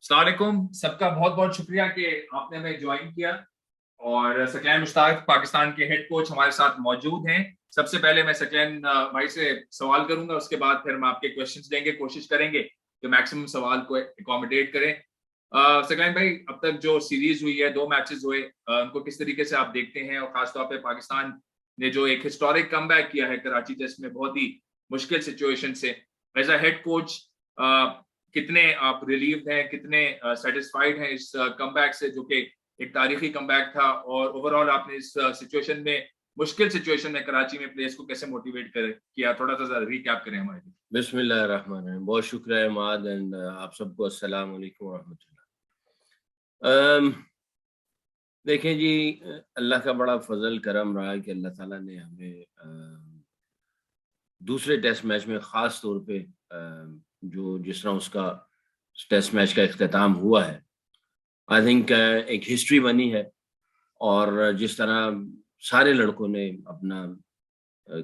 अस्सलाम वालेकुम, सबका बहुत बहुत शुक्रिया कि आपने हमें ज्वाइन किया। और सकलैन मुश्ताक पाकिस्तान के हेड कोच हमारे साथ मौजूद हैं। सबसे पहले मैं सकलैन भाई से सवाल करूंगा, उसके बाद फिर हम आपके क्वेश्चंस देंगे, कोशिश करेंगे कि मैक्सिमम सवाल को एकोमोडेट करें। सकलैन भाई, अब तक जो सीरीज हुई है, 2 मैचेस हुए, उनको किस तरीके से आप देखते हैं? और खासतौर पे पाकिस्तान ने जो एक हिस्टोरिक कमबैक किया है कराची टेस्ट में, बहुत ही मुश्किल सिचुएशन से, एज अ हेड कोच कितने आप रिलीव्ड हैं, कितने सेटिस्फाइड हैं इस कमबैक से, जो कि एक तारीखी कमबैक था? और ओवरऑल आपने इस सिचुएशन में, मुश्किल सिचुएशन में कराची में प्लेयर्स को कैसे मोटिवेट किया? थोड़ा सा रिकैप करें हमारे लिए। बिस्मिल्लाहिर्रहमानिर्रहीम। बहुत शुक्रिया इमाद एंड आप सबको अस्सलाम वालेकुम वरहमतुल्लाह। देखें जी, अल्लाह का बड़ा फजल करम रहा कि अल्लाह ताला ने हमें दूसरे टेस्ट मैच में ख़ास तौर पे जो जिस तरह उसका टेस्ट मैच का इख्तिताम हुआ है, आई थिंक एक हिस्ट्री बनी है। और जिस तरह सारे लड़कों ने अपना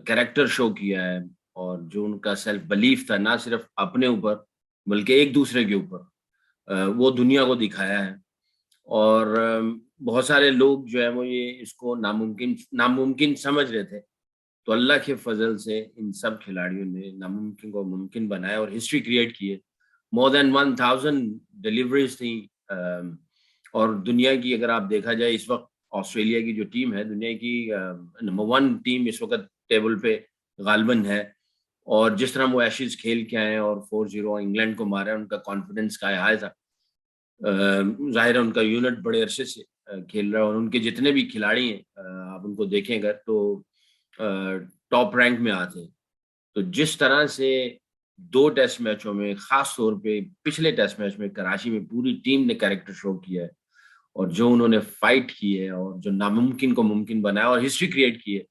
कैरेक्टर शो किया है और जो उनका सेल्फ बिलीफ था, ना सिर्फ अपने ऊपर बल्कि एक दूसरे के ऊपर, वो दुनिया को दिखाया है। और बहुत सारे लोग जो है वो ये इसको नामुमकिन नामुमकिन समझ रहे थे, तो अल्लाह के फजल से इन सब खिलाड़ियों ने नामुमकिन को मुमकिन बनाया और हिस्ट्री क्रिएट की है। मोर देन 1000 डिलीवरीज थी। और दुनिया की अगर आप देखा जाए, इस वक्त ऑस्ट्रेलिया की जो टीम है, दुनिया की नंबर 1 टीम इस वक्त टेबल पे गालिबन है। और जिस तरह वो एशेज खेल के आए और 4-0 इंग्लैंड को मारा, उनका कॉन्फिडेंस का हाई था। ज़ाहिर है उनका यूनिट बड़े अरसे से खेल रहा है और उनके जितने भी खिलाड़ी हैं, आप उनको देखें अगर, तो टॉप रैंक में आते हैं। तो जिस तरह से 2 टेस्ट मैचों में, ख़ास तौर पे पिछले टेस्ट मैच में कराची में पूरी टीम ने कैरेक्टर शो किया है और जो उन्होंने फाइट की है और जो नामुमकिन को मुमकिन बनाया और हिस्ट्री क्रिएट की है।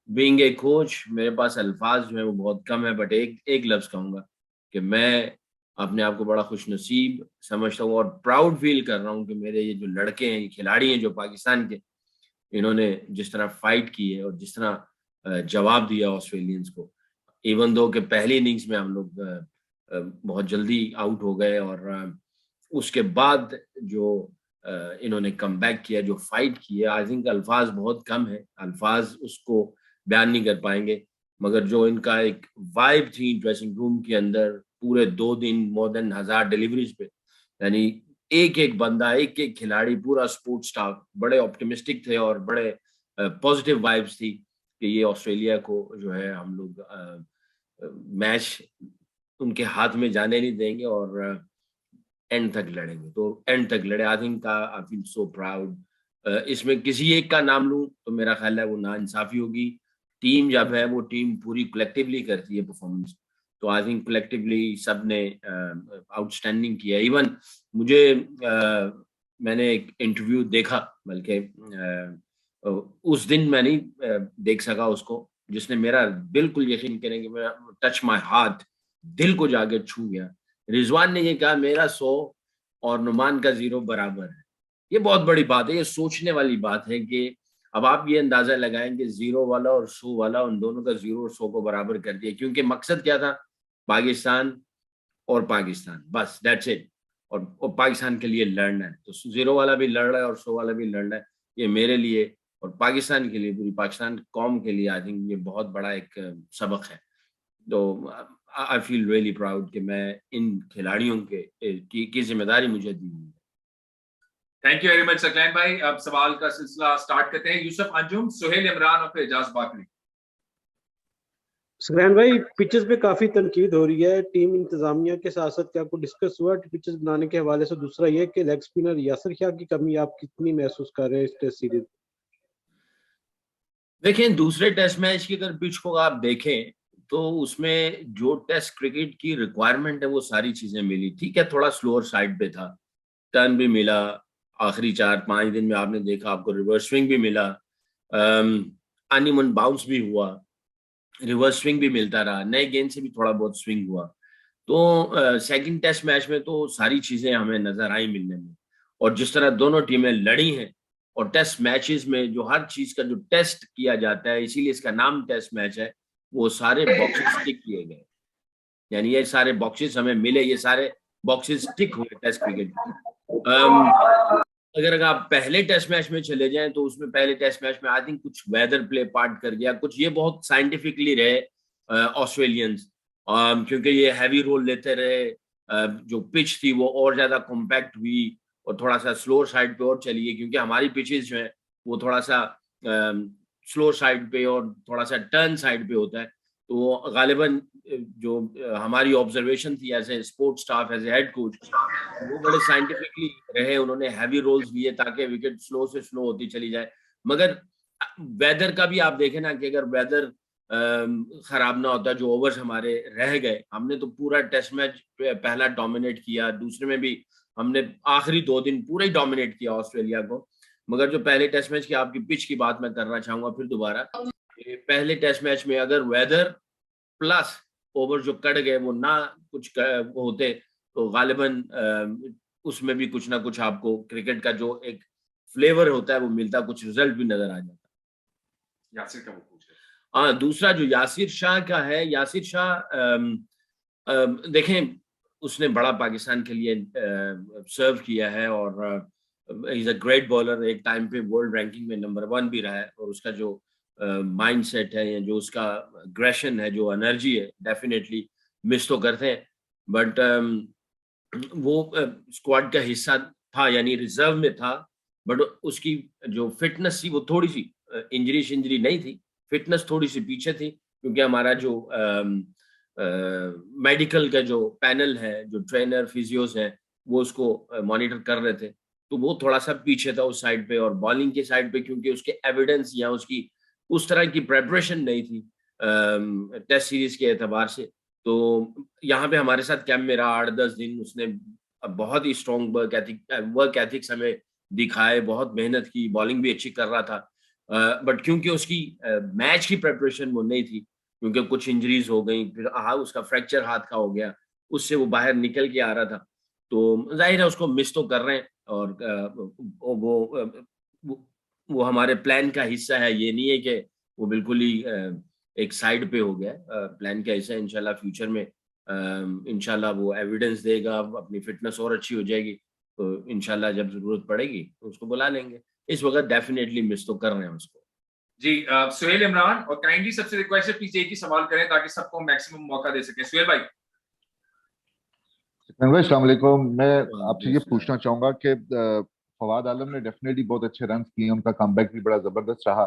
बीइंग ए कोच, मेरे पास अल्फाज जो है वो बहुत कम है, बट एक लफ्ज़ कहूँगा कि मैं अपने आप को बड़ा खुशनसीब समझता हूँ और प्राउड फील कर रहा हूँ कि मेरे ये जो लड़के हैं, ये खिलाड़ी हैं जो पाकिस्तान के, इन्होंने जिस तरह फाइट की है और जिस तरह जवाब दिया ऑस्ट्रेलियंस को। इवन दो कि पहली इनिंग्स में हम लोग बहुत जल्दी आउट हो गए और उसके बाद जो इन्होंने कमबैक किया, जो फाइट की है, आई थिंक अल्फाज बहुत कम है, अल्फाज उसको बयान नहीं कर पाएंगे। मगर जो इनका एक वाइब थी ड्रेसिंग रूम के अंदर, पूरे 2 दिन मोर देन 1000 डिलीवरीज पे, यानी एक एक बंदा, एक एक खिलाड़ी, पूरा स्पोर्ट्स स्टाफ बड़े ऑप्टिमिस्टिक थे और बड़े पॉजिटिव वाइब्स थी कि ये ऑस्ट्रेलिया को जो है हम लोग मैच उनके हाथ में जाने नहीं देंगे और एंड तक लड़ेंगे। तो एंड तक लड़े। I think I feel so proud. इसमें किसी एक का नाम लूं तो मेरा ख्याल है वो नाइंसाफी होगी। टीम जब है वो टीम पूरी कलेक्टिवली करती है परफॉर्मेंस, तो आई थिंक कलेक्टिवली सब ने आउटस्टैंडिंग किया। इवन मुझे मैंने एक इंटरव्यू देखा, बल्कि उस दिन मैं नहीं देख सका उसको, जिसने मेरा बिल्कुल यकीन करें कि मेरा टच माय हार्ट, दिल को जाके छू गया। रिजवान ने ये कहा मेरा 100 और नुमान का 0 बराबर है। ये बहुत बड़ी बात है, ये सोचने वाली बात है कि अब आप ये अंदाजा लगाएं कि 0 वाला और 100 वाला, उन दोनों का 0 और 100 को बराबर कर दिया, क्योंकि मकसद क्या था? पाकिस्तान और पाकिस्तान, बस दैट्स इट। और पाकिस्तान के लिए लड़ना है, तो 0 वाला भी लड़ रहा है और 100 वाला भी लड़ रहा है। ये मेरे लिए और पाकिस्तान के लिए, पूरी पाकिस्तान कौम के लिए आई थिंक ये बहुत बड़ा एक सबक है। तो आई फील रियली प्राउड कि मैं इन खिलाड़ियों की जिम्मेदारी मुझे दी हुई है। Thank you very much Saqlain भाई। अब सवाल का सिलसिला स्टार्ट करते हैं। यूसुफ अंजुम, सुहेल इमरान और फिर एजाज बाकरी। सकलैन भाई, पिचेस पे काफी तनकीद हो रही है टीम इंतजामिया के साथ साथ, क्या आपको डिस्कस हुआ पिचेस बनाने के हवाले से? दूसरा ये कि लेग स्पिनर यासिर शाह की कमी आप कितनी महसूस कर रहे हैं इस टेस्ट सीरीज? देखें, दूसरे टेस्ट मैच की अगर पिच को आप देखें तो उसमें जो टेस्ट क्रिकेट की रिक्वायरमेंट है वो सारी चीजें मिली। ठीक है, थोड़ा स्लोअर साइड पे था, टर्न भी मिला, आखिरी 4-5 दिन में आपने देखा आपको रिवर्स स्विंग भी मिला, अनइवन बाउंस भी हुआ, रिवर्स स्विंग भी मिलता रहा, नए गेंद से भी थोड़ा बहुत स्विंग हुआ। तो सेकंड टेस्ट मैच में तो सारी चीजें हमें नजर आई मिलने में। और जिस तरह दोनों टीमें लड़ी हैं, और टेस्ट मैचेस में जो हर चीज का जो टेस्ट किया जाता है, इसीलिए इसका नाम टेस्ट मैच है, वो सारे बॉक्सेस टिक किए गए। यानी ये सारे बॉक्सेस हमें मिले, ये सारे बॉक्सेस टिक हुए टेस्ट क्रिकेट। अगर आप पहले टेस्ट मैच में चले जाएं तो उसमें पहले टेस्ट मैच में आई थिंक कुछ वेदर प्ले पार्ट कर गया, कुछ ये बहुत साइंटिफिकली रहे ऑस्ट्रेलियंस, क्योंकि ये हैवी रोल लेते रहे, जो पिच थी वो और ज्यादा कॉम्पैक्ट हुई और थोड़ा सा स्लो साइड पे और चली गई, क्योंकि हमारी पिचेस जो है वो थोड़ा सा स्लो साइड पे और थोड़ा सा टर्न साइड पे होता है। तो गालिबन जो हमारी ऑब्जर्वेशन थी as a sports staff, as a head coach, वो बड़े साइंटिफिकली रहे, उन्होंने हैवी रोल्स लिए ताकि विकेट स्लो से स्लो होती चली जाए। मगर वेदर का भी आप देखें ना कि अगर वेदर खराब ना होता, जो ओवर्स हमारे रह गए, हमने तो पूरा टेस्ट मैच पहला डोमिनेट किया, दूसरे में भी हमने आखिरी 2 दिन पूरा ही डोमिनेट किया ऑस्ट्रेलिया को। मगर जो पहले टेस्ट मैच की आपकी पिच की बात मैं करना चाहूंगा फिर दोबारा, पहले टेस्ट मैच में अगर वेदर प्लस ओवर जो कट गए वो ना कुछ होते तो गालिबन उसमें भी कुछ ना कुछ आपको क्रिकेट का जो एक फ्लेवर होता है वो मिलता, कुछ रिजल्ट भी नजर आ जाता। यासिर का वो पूछ रहे। हाँ, दूसरा जो यासिर शाह का है, यासिर शाह देखें उसने बड़ा पाकिस्तान के लिए सर्व किया है और इज अ ग्रेट बॉलर, एक टाइम पे वर्ल्ड रैंकिंग में नंबर 1 भी रहा है, और उसका जो माइंड सेट है या जो उसका अग्रेशन है, जो एनर्जी है, डेफिनेटली मिस तो करते हैं। बट वो स्क्वाड का हिस्सा था, यानी रिजर्व में था, बट उसकी जो फिटनेस थी वो थोड़ी सी इंजरी नहीं थी, फिटनेस थोड़ी सी पीछे थी, क्योंकि हमारा जो मेडिकल का जो पैनल है, जो ट्रेनर फिजियोस है, वो उसको मॉनिटर कर रहे थे, तो वो थोड़ा सा पीछे था उस साइड पे। और बॉलिंग के साइड पे क्योंकि उसके एविडेंस या उसकी उस तरह की प्रेपरेशन नहीं थी टेस्ट सीरीज के एतबार से, तो यहाँ पे हमारे साथ कैंप में रहा 8-10 दिन, उसने बहुत ही स्ट्रॉन्ग वर्क एथिक्स हमें दिखाए, बहुत मेहनत की, बॉलिंग भी अच्छी कर रहा था, बट क्योंकि उसकी मैच की प्रेपरेशन वो नहीं थी, क्योंकि कुछ इंजरीज हो गई, फिर उसका फ्रैक्चर हाथ का हो गया, उससे वो बाहर निकल के आ रहा था, तो जाहिर है उसको मिस तो कर रहे हैं। और वो हमारे प्लान का हिस्सा है, ये नहीं है कि वो बिल्कुल ही एक साइड पे हो गया, प्लान का हिस्सा है। इंशाल्लाह फ्यूचर में इंशाल्लाह वो एविडेंस देगा, अपनी फिटनेस और अच्छी हो जाएगी, तो इंशाल्लाह जब जरूरत पड़ेगी तो उसको बुला लेंगे। इस वक्त डेफिनेटली मिस तो कर रहे हैं उसको। जी सुहेल इमरान, और काइंडली सबसे रिक्वेस्ट है प्लीज एक ही सवाल करें ताकि सबको मैक्सिमम मौका दे सके। सुहेल भाई। अस्सलाम वालेकुम। मैं आपसे ये पूछना चाहूंगा कि फवाद आलम ने डेफिनेटली बहुत अच्छे रन किए, उनका कमबैक भी बड़ा जबरदस्त रहा।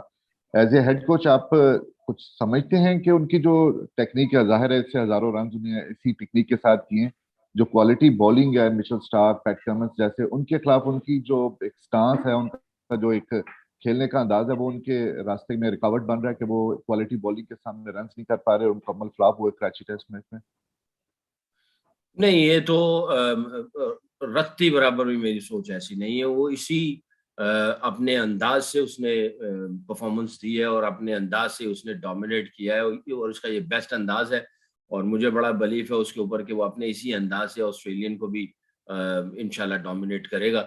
एज ए हेड कोच आप कुछ समझते हैं कि उनकी जो टेक्निक है, जाहिर है इससे हजारों रन उन्हें इसी टेक्निक के साथ किए, जो क्वालिटी बॉलिंग है, मिचेल स्टार्क, पैट कमिंस जैसे, उनके खिलाफ उनकी जो एक स्टांस है, उनका जो एक खेलने का अंदाज है, वो उनके रास्ते में रुकावट बन रहा है कि वो क्वालिटी बॉलिंग के सामने रन नहीं कर पा रहे और मुकम्मल फ्लॉप हुए कराची टेस्ट मैच में? नहीं, ये तो रत्ती बराबर भी मेरी सोच ऐसी नहीं है। वो इसी अपने अंदाज से उसने परफॉर्मेंस दी है और अपने अंदाज से उसने डोमिनेट किया है, और उसका ये बेस्ट अंदाज है, और मुझे बड़ा बिलीफ है उसके ऊपर कि वो अपने इसी अंदाज से ऑस्ट्रेलियन को भी इंशाल्लाह डोमिनेट करेगा।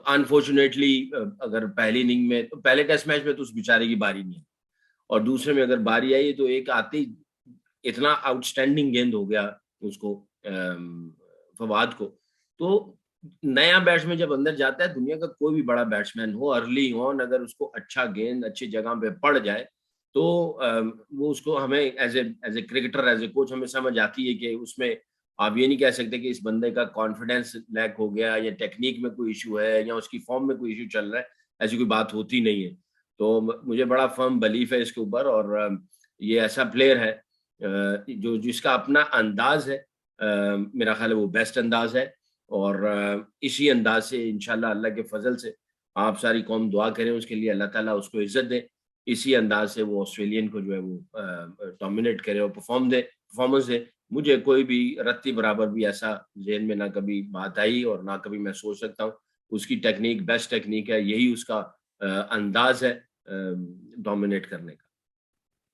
अनफॉर्चुनेटली अगर पहली इनिंग में, तो पहले टेस्ट मैच में तो उस बेचारे की बारी नहीं है, और दूसरे में अगर बारी आई तो एक आते ही इतना आउटस्टैंडिंग गेंद हो गया उसको, फवाद को। तो नया बैट्समैन जब अंदर जाता है, दुनिया का कोई भी बड़ा बैट्समैन हो, अर्ली ऑन अगर उसको अच्छा गेंद अच्छी जगह पे पड़ जाए तो वो उसको, हमें as a cricketer, as a coach, हमें समझ आती है कि उसमें आप ये नहीं कह सकते कि इस बंदे का कॉन्फिडेंस लैक हो गया या टेक्निक में कोई इशू है या उसकी फॉर्म में कोई इशू चल रहा है, ऐसी कोई बात होती नहीं है। तो मुझे बड़ा फर्म बिलीफ है इसके ऊपर, और ये ऐसा प्लेयर है जो जिसका अपना अंदाज है, मेरा ख्याल है वो बेस्ट अंदाज है, और इसी अंदाज से इंशाल्लाह अल्लाह के फजल से आप सारी कौम दुआ करें उसके लिए, अल्लाह ताला उसको इज्जत दे, इसी अंदाज से वो ऑस्ट्रेलियन को जो है वो डोमिनेट करे और परफॉर्मेंस दे। मुझे कोई भी रत्ती बराबर भी ऐसा ज़हन में ना कभी बात आई और ना कभी मैं सोच सकता हूँ। उसकी टेक्निक बेस्ट टेक्निक है, यही उसका अंदाज है डोमिनेट करने का।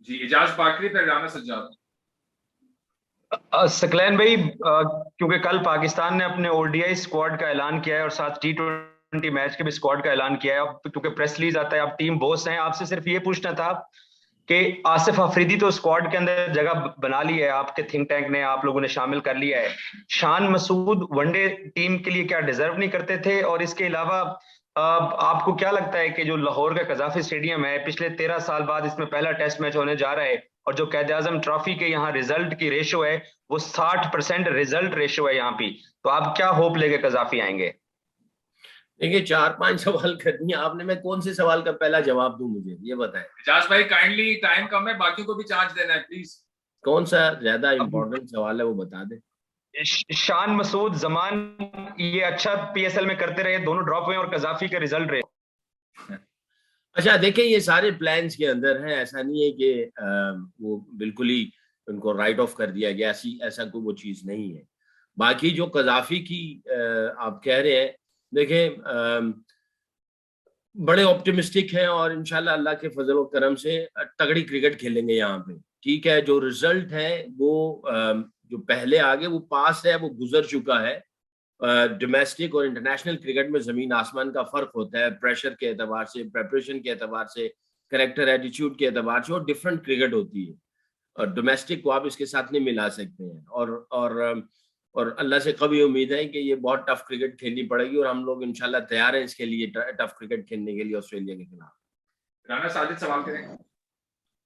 जी इजाज बाकरी पर राना सज्जाद। सकलैन भाई, क्योंकि कल पाकिस्तान ने अपने ओडीआई स्क्वाड का ऐलान किया है और साथ T20 मैच के भी स्क्वाड का ऐलान किया है, अब क्योंकि प्रेस रिलीज आता है, आप टीम बॉस हैं, आपसे सिर्फ ये पूछना था کہ آصف افریدی تو اسکواڈ کے اندر جگہ بنا لی ہے, آپ کے تھنک ٹینک نے, آپ لوگوں نے شامل کر لیا ہے. Shan Masood one day team کے لیے کیا ڈیزرو نہیں کرتے تھے؟ اور اس کے علاوہ آپ کو کیا لگتا ہے کہ جو لاہور کا قذافی اسٹیڈیم ہے, پچھلے 13 سال بعد اس میں پہلا ٹیسٹ میچ ہونے جا رہا ہے, اور جو قائد اعظم ٹرافی کے یہاں ریزلٹ کی ریشو ہے وہ 60% ریزلٹ ریشو ہے یہاں پہ, تو آپ کیا ہوپ لے کے قذافی آئیں گے؟ دیکھیے 4-5 سوال کرنی ہے آپ نے, میں کون سے سوال کا پہلا جواب دوں, مجھے یہ بتائیں. اجاز بھائی کائنڈلی, ٹائم کم ہے, باقیوں کو بھی چانس دینا ہے پلیز. کون سا زیادہ امپورٹنٹ سوال ہے وہ بتا دیں. شان مسعود زمان یہ اچھا پی ایس ایل میں کرتے رہے, دونوں ڈراپ ہوئے, اور قذافی کے ریزلٹ رہے. اچھا دیکھیں یہ سارے پلانز کے اندر ہیں, ایسا نہیں ہے کہ وہ بالکل ہی ان کو رائٹ آف کر دیا گیا, ایسا کوئی وہ چیز نہیں ہے. باقی جو قذافی کی آپ کہہ رہے ہیں, دیکھیں بڑے آپٹیمسٹک ہیں, اور انشاءاللہ اللہ کے فضل و کرم سے تگڑی کرکٹ کھیلیں گے یہاں پہ. ٹھیک ہے, جو رزلٹ ہے وہ جو پہلے آگے وہ پاس ہے, وہ گزر چکا ہے. ڈومیسٹک اور انٹرنیشنل کرکٹ میں زمین آسمان کا فرق ہوتا ہے, پریشر کے اعتبار سے, پریپریشن کے اعتبار سے, کریکٹر ایٹیٹیوڈ کے اعتبار سے, اور ڈفرینٹ کرکٹ ہوتی ہے. اور ڈومیسٹک کو آپ اس کے ساتھ نہیں ملا سکتے ہیں. اور اللہ سے کبھی امید ہے کہ یہ بہت ٹف کرکٹ کھیلنی پڑے گی, اور ہم لوگ انشاءاللہ تیار ہیں اس کے لیے, ٹف کرکٹ کھیلنے کے لیے آسٹریلیا کے خلاف. رانا ساجد سوال کریں.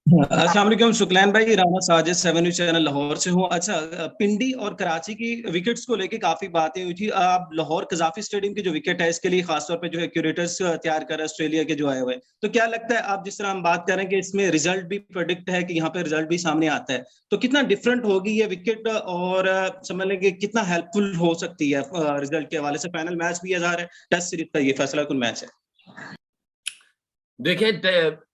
السلام علیکم شکلین بھائی, رانا ساجد 7 نیوز چینل لاہور سے ہوں. اچھا پنڈی اور کراچی کی وکٹس کو لے کے کافی باتیں ہوئی تھی. آپ لاہور قذافی اسٹیڈیم کی جو وکٹ ہے اس کے لیے خاص طور پہ جو ہے کیوریٹرز تیار کر رہے ہیں آسٹریلیا کے جو آئے ہوئے, تو کیا لگتا ہے آپ جس طرح ہم بات کریں کہ اس میں ریزلٹ بھی پریڈکٹ ہے کہ یہاں پہ ریزلٹ بھی سامنے آتا ہے, تو کتنا ڈفرنٹ ہوگی یہ وکٹ, اور سمجھ لیں کہ کتنا ہیلپ فل ہو سکتی ہے ریزلٹ کے حوالے سے؟ فائنل میچ بھی ظاہر ہے, ٹیسٹ سیریز کا یہ فیصلہ کن میچ ہے. دیکھیں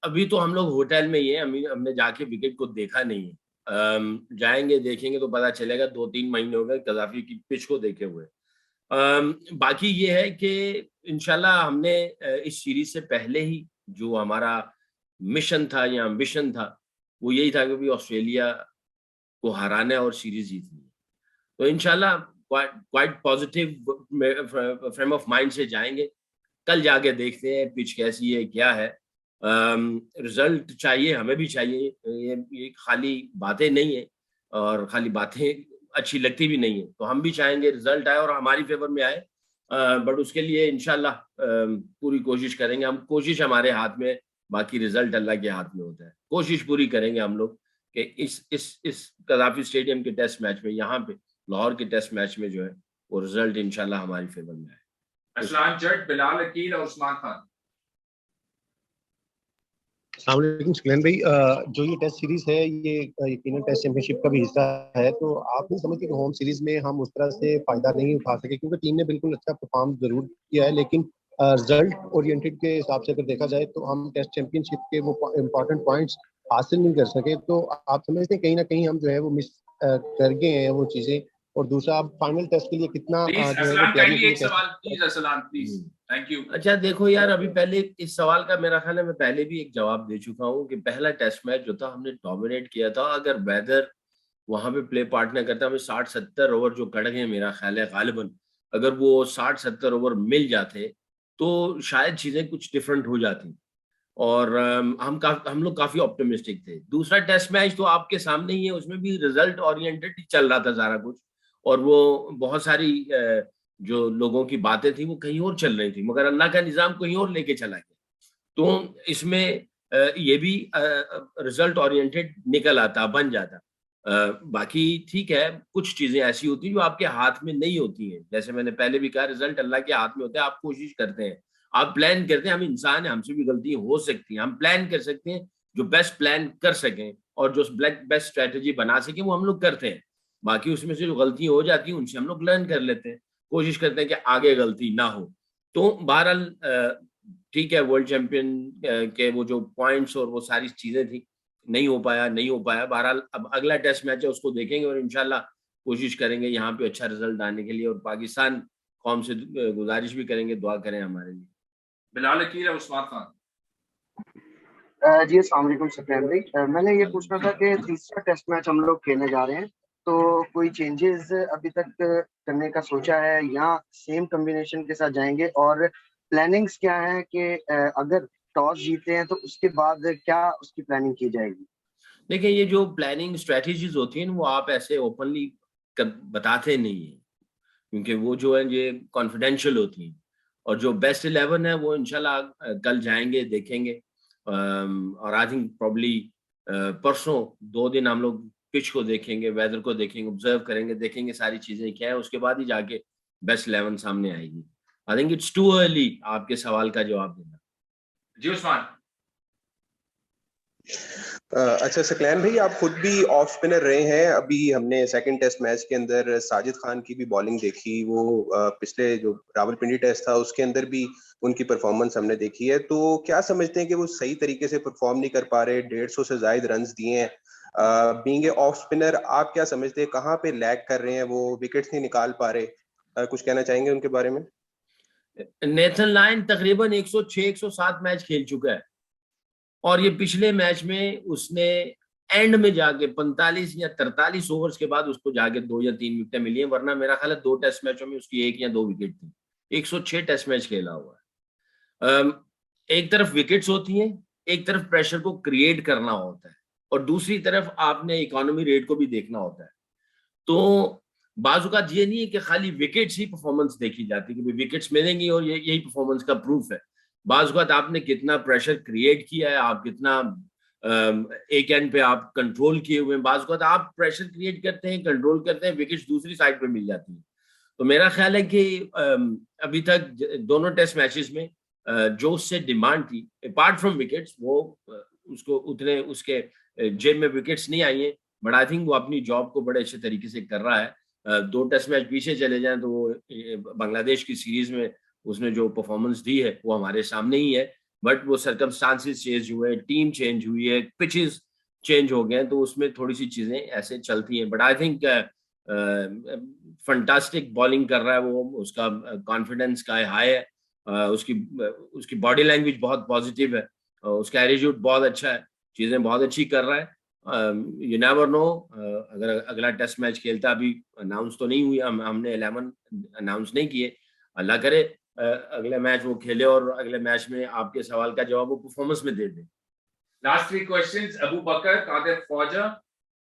ابھی تو ہم لوگ ہوٹل میں ہی ہیں, ہم نے جا کے وکٹ کو دیکھا نہیں ہے. جائیں گے دیکھیں گے تو پتا چلے گا, 2-3 مہینے ہو گئے قذافی کی پچ کو دیکھے ہوئے. باقی یہ ہے کہ انشاءاللہ ہم نے اس سیریز سے پہلے ہی جو ہمارا مشن تھا یا امبیشن تھا وہ یہی تھا کہ بھی آسٹریلیا کو ہرانا ہے اور سیریز جیتنی ہے. تو انشاءاللہ quite positive frame of mind سے جائیں گے. کل جا کے دیکھتے ہیں پچ کیسی ہے, کیا ہے. رزلٹ چاہیے, ہمیں بھی چاہیے, یہ خالی باتیں نہیں ہیں, اور خالی باتیں اچھی لگتی بھی نہیں ہیں. تو ہم بھی چاہیں گے رزلٹ آئے اور ہماری فیور میں آئے, بٹ اس کے لیے انشاءاللہ پوری کوشش کریں گے. ہم کوشش ہمارے ہاتھ میں, باقی رزلٹ اللہ کے ہاتھ میں ہوتا ہے. کوشش پوری کریں گے ہم لوگ کہ اس قذافی اسٹیڈیم کے ٹیسٹ میچ میں, یہاں پہ لاہور کے ٹیسٹ میچ میں جو ہے وہ رزلٹ انشاءاللہ ہماری فیور میں آئے. اسلان جٹ, بلال عقیل اور عثمان خان. السلام علیکم شکلین بھائی, جو یہ ٹیسٹ سیریز ہے یہ یقیناً ٹیسٹ چیمپئن شپ کا بھی حصہ ہے, تو آپ نہیں سمجھتے کہ ہوم سیریز میں ہم اس طرح سے فائدہ نہیں اٹھا سکے, کیونکہ ٹیم نے بالکل اچھا پرفارم ضرور کیا ہے, لیکن رزلٹ اورینٹڈ کے حساب سے اگر دیکھا جائے تو ہم ٹیسٹ چیمپئن شپ کے وہ امپورٹنٹ پوائنٹس حاصل نہیں کر سکے. تو آپ سمجھتے ہیں کہیں نہ کہیں ہم جو ہے وہ مس کر گئے ہیں وہ چیزیں. اور دوسرا آپ فائنل ٹیسٹ کے لیے کتنا جو ہے وہ تیاری اچھا دیکھو یار, ابھی پہلے اس سوال کا میرا خیال ہے میں پہلے بھی ایک جواب دے چکا ہوں کہ پہلا ٹیسٹ میچ جو تھا ہم نے ڈومینیٹ کیا تھا. اگر ویدر وہاں پہ پلے پارٹنر کرتا, ہمیں 60-70 اوور جو کڑ گئے میرا خیال ہے غالباً, اگر وہ 60-70 اوور مل جاتے تو شاید چیزیں کچھ ڈفرنٹ ہو جاتی, اور ہم لوگ کافی آپٹیمسٹک تھے. دوسرا ٹیسٹ میچ تو آپ کے سامنے ہی ہے, اس میں بھی رزلٹ اورینٹڈ چل رہا تھا سارا کچھ, اور وہ بہت ساری جو لوگوں کی باتیں تھیں وہ کہیں اور چل رہی تھی, مگر اللہ کا نظام کہیں اور لے کے چلا گیا. تو اس میں یہ بھی رزلٹ اورینٹڈ نکل آتا, بن جاتا. باقی ٹھیک ہے, کچھ چیزیں ایسی ہوتی ہیں جو آپ کے ہاتھ میں نہیں ہوتی ہیں. جیسے میں نے پہلے بھی کہا, رزلٹ اللہ کے ہاتھ میں ہوتا ہے. آپ کوشش کرتے ہیں, آپ پلان کرتے ہیں, ہم انسان ہیں, ہم سے بھی غلطی ہو سکتی ہیں. ہم پلان کر سکتے ہیں, جو بیسٹ پلان کر سکیں اور جو بیسٹ اسٹریٹجی بنا سکیں وہ ہم لوگ کرتے ہیں. باقی اس میں سے جو غلطی ہو جاتی ہیں ان سے ہم لوگ لرن کر لیتے ہیں, کوشش کرتے ہیں کہ آگے غلطی نہ ہو. تو بہرحال ٹھیک ہے, ورلڈ چیمپئن کے وہ جو پوائنٹس اور وہ ساری چیزیں تھیں, نہیں ہو پایا. بہرحال اب اگلا ٹیسٹ میچ ہے, اس کو دیکھیں گے اور انشاءاللہ کوشش کریں گے یہاں پہ اچھا رزلٹ آنے کے لیے, اور پاکستان قوم سے گزارش بھی کریں گے دعا کریں ہمارے لیے. بلال عقیل اور عثمان خان. جی السلام علیکم سفیان بھائی, میں نے یہ پوچھنا تھا کہ تیسرا ٹیسٹ میچ ہم لوگ کھیلنے جا رہے ہیں, تو کوئی چینجز ابھی تک کرنے کا سوچا ہے یا سیم کمبینیشن کے ساتھ جائیں گے, اور پلاننگز کیا ہیں کہ اگر टॉस जीते हैं तो उसके बाद क्या उसकी प्लानिंग की जाएगी? देखिए, ये जो प्लानिंग स्ट्रेटजीज होती हैं वो आप ऐसे ओपनली बताते नहीं हैं, क्योंकि वो जो है ये कॉन्फिडेंशियल होती हैं, और जो बेस्ट 11 है वो इंशाल्लाह कल जाएंगे देखेंगे, और आई थिंक प्रॉब्ली परसों 2 दिन हम लोग पिच को देखेंगे, वेदर को देखेंगे, ऑब्जर्व करेंगे, देखेंगे सारी चीजें क्या है, उसके बाद ही जाके बेस्ट 11 सामने आएगी। I think it's too early आपके सवाल का जवाब देना। जी उस्मान। अच्छा सकलैन भाई, आप खुद भी ऑफ स्पिनर रहे हैं। अभी हमने सेकंड टेस्ट मैच के अंदर साजिद खान की भी बॉलिंग देखी, वो पिछले जो रावलपिंडी टेस्ट था उसके अंदर भी उनकी परफॉर्मेंस हमने देखी है। तो क्या समझते हैं कि वो सही तरीके से परफॉर्म नहीं कर पा रहे? 150 से ज्यादा रन दिए हैं। बीइंग ए ऑफ स्पिनर, आप क्या समझते हैं कहाँ पे लैग कर रहे हैं वो, विकेट्स नहीं निकाल पा रहे? कुछ कहना चाहेंगे उनके बारे में? नेथन लायन तकरीबन 106-107 मैच खेल चुका है, और ये पिछले मैच में उसने एंड में जाके 45 या 43 ओवर्स के बाद उसको जाके 2 या 3 विकेटें मिली हैं, वरना मेरा ख्याल है 2 टेस्ट मैचों में उसकी 1 या 2 विकेट थी। 106 टेस्ट मैच खेला हुआ है। एक तरफ विकेट्स होती हैं, एक तरफ प्रेशर को क्रिएट करना होता है, और दूसरी तरफ आपने इकोनॉमी रेट को भी देखना होता है। तो बाजुकात ये नहीं है कि खाली विकेट्स ही परफॉर्मेंस देखी जाती है कि विकेट्स मिलेंगी और यही परफॉर्मेंस का प्रूफ है। बाजुकात आपने कितना प्रेशर क्रिएट किया है, आप कितना एक एंड पे आप कंट्रोल किए हुए हैं। बाजुकात आप प्रेशर क्रिएट करते हैं, कंट्रोल करते हैं, विकेट्स दूसरी साइड पे मिल जाती हैं। तो मेरा ख्याल है कि अभी तक दोनों टेस्ट मैचेस में जो उससे डिमांड थी अपार्ट फ्रॉम विकेट्स, वो उसको उतने उसके जेब में विकेट्स नहीं आई हैं, बट आई थिंक वो अपनी जॉब को बड़े अच्छे तरीके से कर रहा है। 2 टेस्ट मैच पीछे चले जाएं तो वो बांग्लादेश की सीरीज में उसने जो परफॉर्मेंस दी है वो हमारे सामने ही है, बट वो सर्कमस्टांसेस चेंज हुए, टीम चेंज हुई है, पिचेस चेंज हो गए, तो उसमें थोड़ी सी चीजें ऐसे चलती हैं। But I think fantastic bowling कर रहा है वो, उसका कॉन्फिडेंस का हाई है, उसकी बॉडी लैंग्वेज बहुत पॉजिटिव है, उसका एटीट्यूड बहुत अच्छा है, चीजें बहुत अच्छी कर रहा है। यू नेवर नो, अगर अगला टेस्ट मैच खेलता, अभी अनाउंस तो नहीं हुई, हमने 11 अनाउंस नहीं किए, अल्लाह करे अगले मैच वो खेले और अगले मैच में आपके सवाल का जवाब वो परफॉर्मेंस में दे दे। लास्ट 3 क्वेश्चंस, अबू बकर, कादिर ख्वाजा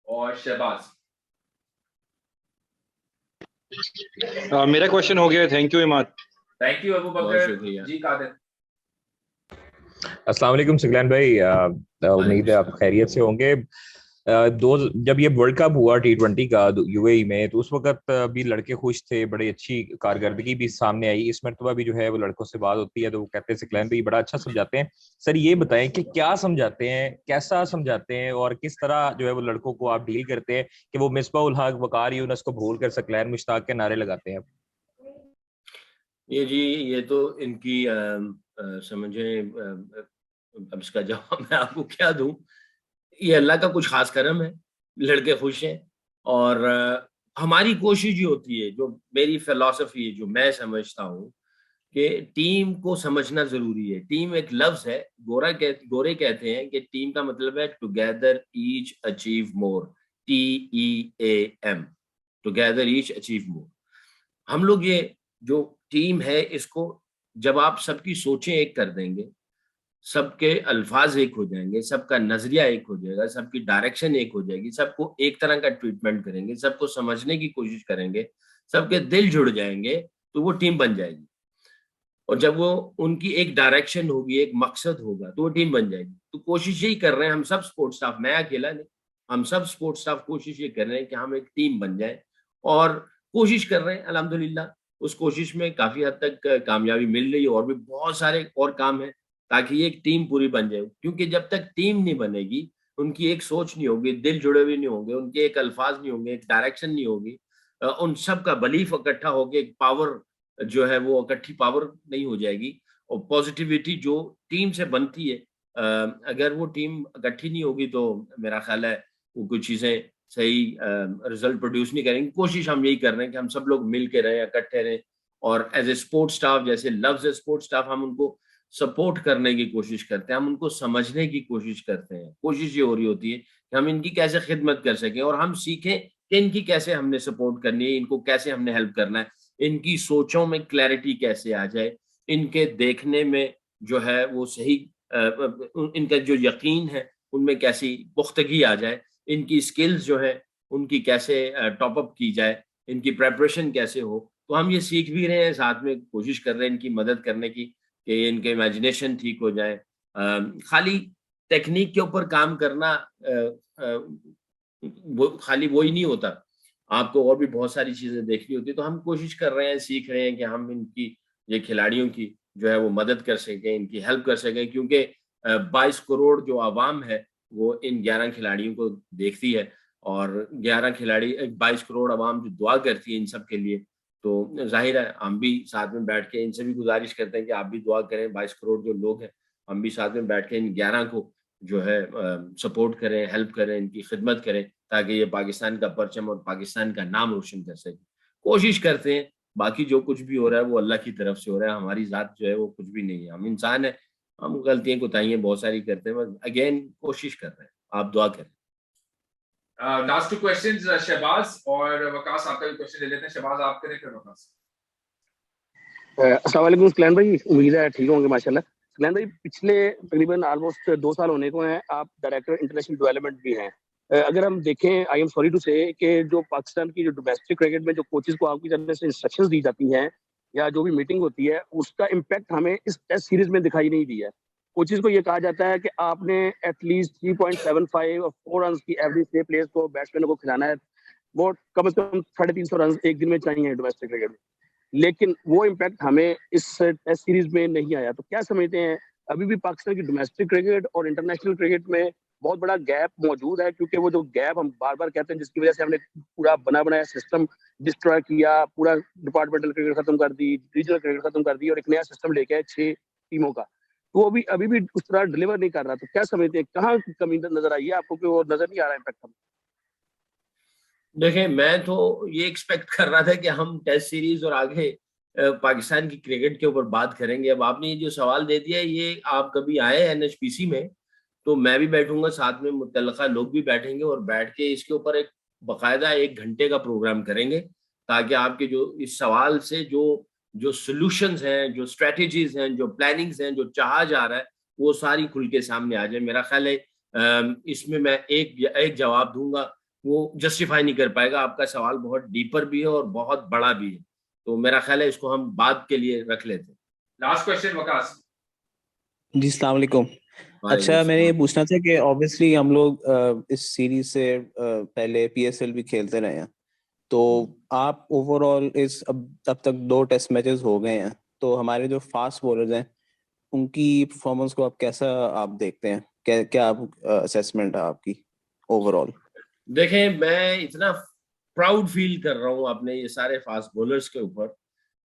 और शहबाज। मेरा क्वेश्चन हो गया, thank you Imad. Thank you Abu Bakar. जी कादिर। अस्सलाम वालेकुम सकलैन भाई, उम्मीद है आप खैरियत से होंगे। जब ये वर्ल्ड कप हुआ T20 का यूएई में, तो उस वक्त भी लड़के खुश थे, बड़ी अच्छी कारकर्दगी भी सामने आई। इस मरतबा भी जो है वो लड़कों से बात होती है तो वो कहते हैं सकलैन भाई बड़ा अच्छा समझाते हैं। सर ये बताएं कि क्या समझाते हैं, कैसा समझाते हैं, और किस तरह जो है वो लड़कों को आप डील करते हैं कि वो मिसबाह उल हक, वकार यूनुस को भूल कर सकलैन मुश्ताक के नारे लगाते हैं? ये तो इनकी समझे, अब इसका जवाब मैं आपको क्या दूं। ये अल्लाह का कुछ खास करम है, लड़के खुश हैं, और हमारी कोशिश ये होती है, जो मेरी फिलॉसफी है, जो मैं समझता हूँ कि टीम को समझना जरूरी है। टीम एक लफ्ज है, गोरे कहते हैं कि टीम का मतलब है together each achieve more, TEAM, together each achieve more. हम लोग ये जो टीम है, इसको जब आप सबकी सोचें एक कर देंगे, सबके अल्फाज एक हो जाएंगे, सबका नजरिया एक हो जाएगा, सबकी डायरेक्शन एक हो जाएगी, सबको एक तरह का ट्रीटमेंट करेंगे, सबको समझने की कोशिश करेंगे, सबके दिल जुड़ जाएंगे, तो वो टीम बन जाएगी। और जब वो उनकी एक डायरेक्शन होगी, एक मकसद होगा, तो वो टीम बन जाएगी। तो कोशिश यही कर रहे हैं हम सब स्पोर्ट स्टाफ, मैं अकेला नहीं, हम सब स्पोर्ट स्टाफ कोशिश ये कर रहे हैं कि हम एक टीम बन जाए, और कोशिश कर रहे हैं अल्हम्दुलिल्लाह। उस कोशिश में काफी हद तक कामयाबी मिल रही है, और भी बहुत सारे और काम है ताकि ये एक टीम पूरी बन जाए। क्योंकि जब तक टीम नहीं बनेगी, उनकी एक सोच नहीं होगी, दिल जुड़े हुए नहीं होंगे, उनके एक अल्फाज नहीं होंगे, एक डायरेक्शन नहीं होगी, उन सब का बिलीफ इकट्ठा होकर एक पावर जो है वो इकट्ठी पावर नहीं हो जाएगी। और पॉजिटिविटी जो टीम से बनती है, अगर वो टीम इकट्ठी नहीं होगी तो मेरा ख्याल है वो कुछ चीजें सही रिजल्ट प्रोड्यूस नहीं करेंगे। कोशिश हम यही कर रहे हैं कि हम सब लोग मिल के रहें, इकट्ठे रहें, और एज ए स्पोर्ट स्टाफ, जैसे लफ्ज स्पोर्ट स्टाफ, हम उनको सपोर्ट करने की कोशिश करते हैं, हम उनको समझने की कोशिश करते हैं। कोशिश ये हो रही होती है कि हम इनकी कैसे खिदमत कर सकें, और हम सीखें कि इनकी कैसे हमने सपोर्ट करनी है, इनको कैसे हमने हेल्प करना है, इनकी सोचों में क्लैरिटी कैसे आ जाए, इनके देखने में जो है वो सही ان کا جو یقین ہے ان میں کیسی پختگی آ جائے, ان کی اسکلز جو ہے ان کی کیسے ٹاپ اپ کی جائے, ان کی پریپریشن کیسے ہو. تو ہم یہ سیکھ بھی رہے ہیں, ساتھ میں کوشش کر رہے ہیں ان کی مدد کرنے کی کہ ان کے امیجنیشن ٹھیک ہو جائے. خالی ٹیکنیک کے اوپر کام کرنا خالی وہی نہیں ہوتا, آپ کو اور بھی بہت ساری چیزیں دیکھنی ہوتی. تو ہم کوشش کر رہے ہیں, سیکھ رہے ہیں کہ ہم ان کی یہ کھلاڑیوں کی جو ہے وہ مدد کر سکیں, ان کی ہیلپ کر سکیں, کیونکہ 22 کروڑ جو عوام ہے وہ ان 11 کھلاڑیوں کو دیکھتی ہے, اور 11 کھلاڑی 22 کروڑ عوام جو دعا کرتی ہے ان سب کے لیے. تو ظاہر ہے ہم بھی ساتھ میں بیٹھ کے ان سے بھی گزارش کرتے ہیں کہ آپ بھی دعا کریں. 22 کروڑ جو لوگ ہیں, ہم بھی ساتھ میں بیٹھ کے ان 11 کو جو ہے سپورٹ کریں, ہیلپ کریں, ان کی خدمت کریں, تاکہ یہ پاکستان کا پرچم اور پاکستان کا نام روشن کر سکے. کوشش کرتے ہیں, باقی جو کچھ بھی ہو رہا ہے وہ اللہ کی طرف سے ہو رہا ہے, ہماری ذات جو ہے وہ کچھ بھی نہیں ہے. ہم انسان ہیں, ہم غلطیاں کوتاہیاں بہت ساری کرتے ہیں, اگین کوشش کر رہے ہیں, آپ دعا کریں. لاسٹ 2 questions, شہباز اور وقاص, آپ کا بھی کوشچن لے لیتے ہیں. شہباز آپ کریں پھر وقاص. السلام علیکم سکلین بھائی, امید ہے ٹھیک ہوں گے ماشاء اللہ. سکلین بھائی, پچھلے تقریباً آلموسٹ 2 سال ہونے کو ہیں, آپ ڈائریکٹر انٹرنیشنل ڈیولپمنٹ بھی ہیں. اگر ہم دیکھیں, آئی ایم سوری ٹو سے, کہ جو پاکستان کی جو ڈومیسٹک کرکٹ میں جو کوچز کو آپ کی طرف سے انسٹرکشنز دی جاتی ہیں یا جو بھی میٹنگ ہوتی ہے, اس کا امپیکٹ ہمیں اس ٹیسٹ سیریز میں دکھائی نہیں دی ہے. کوچز کو یہ کہا جاتا ہے کہ آپ نے ایٹ لیسٹ 3.75 اور 4 رنز کی ایوریج سے پلیئرز کو, بیٹسمینوں کو کھلانا ہے. وہ کم از کم 350 رنز ایک دن میں چاہیے ڈومیسٹک کرکٹ میں, لیکن وہ امپیکٹ ہمیں اس ٹیسٹ سیریز میں نہیں آیا. تو کیا سمجھتے ہیں, ابھی بھی پاکستان کی ڈومیسٹک کرکٹ اور انٹرنیشنل کرکٹ میں بہت بڑا گیپ موجود ہے؟ کیونکہ وہ جو گیپ ہم بار بار کہتے ہیں, جس کی وجہ سے ہم نے پورا بنایا سسٹم ڈسٹرائے کیا, پورا ڈپارٹمنٹل کرکٹ ختم کر دی, ریجنل کرکٹ ختم کر دی, اور ایک نیا سسٹم لے کے آئے 6 ٹیموں کا, تو وہ ابھی بھی اس طرح ڈلیور نہیں کر رہا. تو کیا سمجھتے ہیں, کہاں کمی نظر آئی ہے آپ کو کہ وہ نظر نہیں آ رہا امپیکٹ ہم؟ دیکھیں, میں تو یہ ایکسپیکٹ کر رہا تھا کہ ہم ٹیسٹ سیریز اور آگے پاکستان کی کرکٹ کے اوپر بات کریں گے. اب آپ نے یہ جو سوال دے دیا, یہ آپ کبھی آئے NHPC میں تو میں بھی بیٹھوں گا, ساتھ میں متعلقہ لوگ بھی بیٹھیں گے, اور بیٹھ کے اس کے اوپر ایک باقاعدہ 1 گھنٹے کا پروگرام کریں گے, تاکہ آپ کے جو اس سوال سے جو سولوشنز ہیں, جو اسٹریٹجیز ہیں, جو پلاننگز ہیں, جو چاہا جا رہا ہے, وہ ساری کھل کے سامنے آ جائے. میرا خیال ہے اس میں ایک جواب دوں گا, وہ جسٹیفائی نہیں کر پائے گا. آپ کا سوال بہت ڈیپر بھی ہے اور بہت بڑا بھی ہے, تو میرا خیال ہے اس کو ہم بعد کے لیے رکھ لیتے ہیں. لاسٹ کوشچن وقاص. جی السلام علیکم. اچھا, میں نے یہ پوچھنا تھا کہ اوبیسلی ہم لوگ اس سیریز سے پہلے PSL بھی کھیلتے رہے ہیں, تو آپ اوور آل اب تک 2 ٹیسٹ میچز ہو گئے ہیں, تو ہمارے جو فاسٹ بولرز ہیں ان کی پرفارمنس کو آپ کیسا آپ دیکھتے ہیں, کیا اسیسمنٹ ہے آپ کی اوور آل؟ دیکھیں, میں اتنا پراؤڈ فیل کر رہا ہوں اپنے یہ سارے فاسٹ بولرز کے اوپر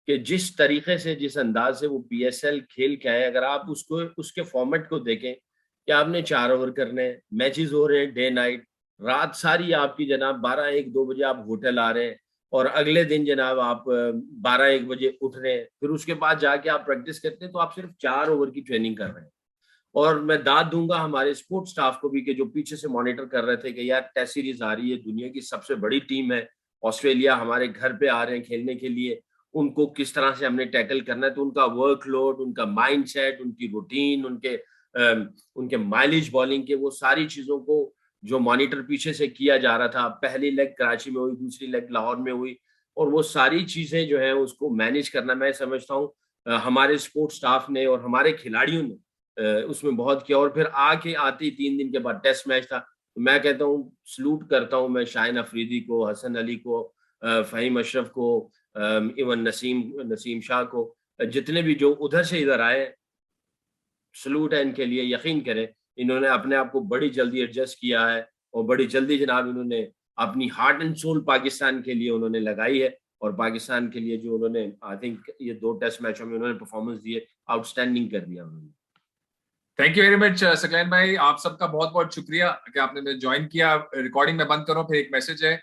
کہ جس طریقے سے, جس انداز سے وہ PSL کھیل کے آئے. اگر آپ اس کے فارمیٹ کو دیکھیں کہ آپ نے 4 اوور کرنے, میچز ہو رہے ہیں ڈے نائٹ, رات ساری آپ کی جناب 12, 1, 2 بجے آپ ہوٹل آ رہے ہیں, اور اگلے دن جناب آپ 12, 1 بجے اٹھ رہے ہیں, پھر اس کے بعد جا کے آپ پریکٹس کرتے ہیں. تو آپ صرف 4 اوور کی ٹریننگ کر رہے ہیں. اور میں داد دوں گا ہمارے سپورٹ سٹاف کو بھی کہ جو پیچھے سے مانیٹر کر رہے تھے کہ یار ٹیسٹ سیریز آ رہی ہے, دنیا کی سب سے بڑی ٹیم ہے آسٹریلیا, ہمارے گھر پہ آ رہے ہیں کھیلنے کے لیے, ان کو کس طرح سے ہم نے ٹیکل کرنا ہے. تو ان کا ورک لوڈ, ان کا مائنڈ سیٹ, ان کی روٹین, ان کے مائلیج بالنگ کے, وہ ساری چیزوں کو جو مانیٹر پیچھے سے کیا جا رہا تھا. پہلی لیگ کراچی میں ہوئی, دوسری لیگ لاہور میں ہوئی, اور وہ ساری چیزیں جو ہیں اس کو مینیج کرنا, میں سمجھتا ہوں ہمارے سپورٹ سٹاف نے اور ہمارے کھلاڑیوں نے اس میں بہت کیا. اور پھر آتی 3 دن کے بعد ٹیسٹ میچ تھا. میں کہتا ہوں سلوٹ کرتا ہوں میں شاہین افریدی کو, حسن علی کو, فہیم اشرف کو, ایون نسیم شاہ کو, جتنے بھی جو ادھر سے ادھر آئے, سلوٹ ہے ان کے لیے. یقین کریں انہوں نے اپنے آپ کو بڑی جلدی ایڈجسٹ کیا ہے, اور بڑی جلدی جناب انہوں نے اپنی ہارٹ اینڈ سول پاکستان کے لیے انہوں نے لگائی ہے, اور پاکستان کے لیے جو انہوں نے آئی تھنک یہ 2 ٹیسٹ میچوں میں انہوں نے پرفارمنس دی ہے, آؤٹ اسٹینڈنگ کر دیا انہوں نے. Thank you very much Saqlain بھائی, آپ سب کا بہت بہت شکریہ کہ آپ نے جوائن کیا. ریکارڈنگ میں بند کرو, پھر ایک میسج ہے